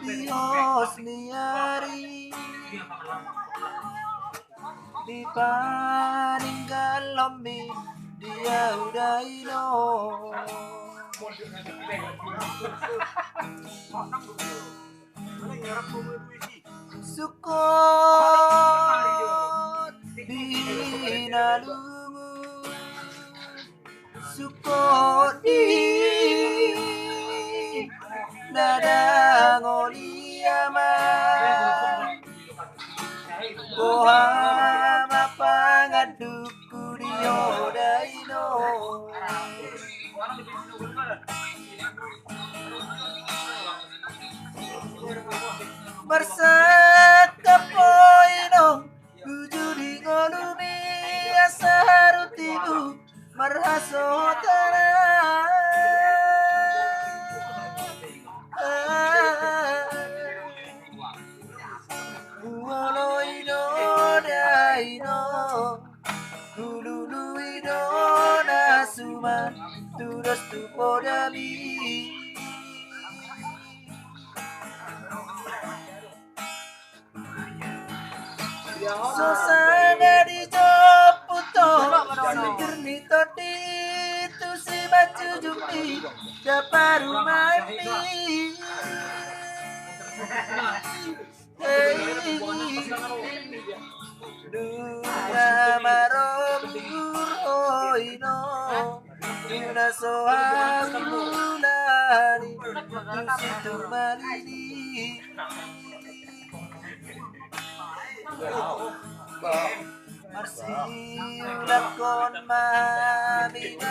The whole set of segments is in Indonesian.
Dios niari di paninggal lomi dia udah ino sukot di nalungu sukot di nadang oliama Bohama pangaduku diodaino Marsaka poinong Kujudi ngolumi asarutiku marhasotana Uoloino daino Hululuino nasuman Tudos tu podami Sosana di Joputo Sikernito di tu si baju jumpi Daparu mati Duna marobur oino Duna sohamulani Tusitu malini Marsiulakon maminaino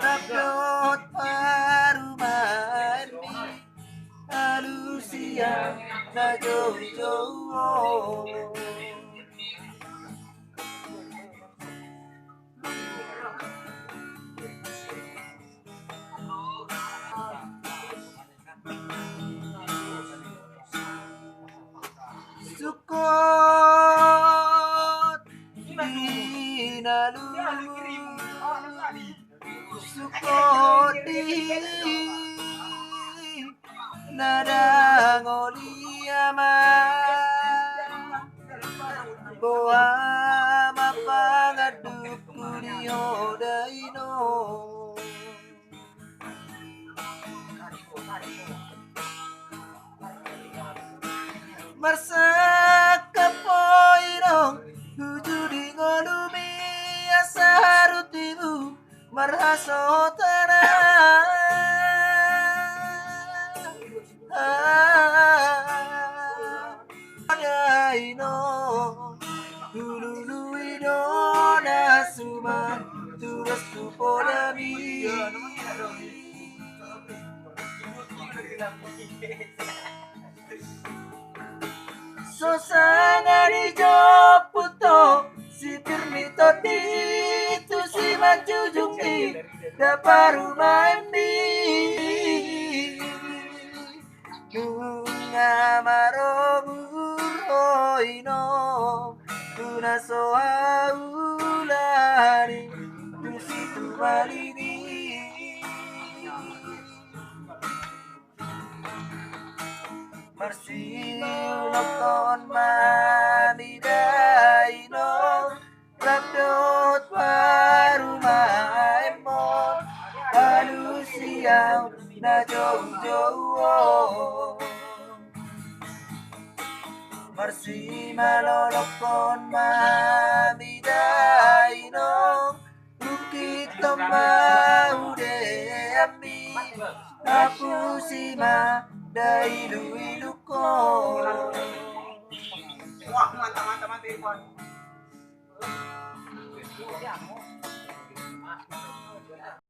Rabdot parumaini Alusia na jauh-jauh Sukot dinalu Sukot di nadang oliama Bohama pangaduku diodaino Marsaka poirong Hujudi ngolumi asarutimu marhasotana Adaino Hululuino nasuman Tudos tu podami Sosana di Joputo si Pirmito di tu si Manjujungi Daparu mandi Nunga marobur oino Tuna soaulani Tusitu malini Marsiulakon mamidaino Rabdot parumaimon Alusiau na jauh-jauh Marsi malolokon mamidaino Bukit tomaude ami Aku sima dailu-iluko Wah, mantap.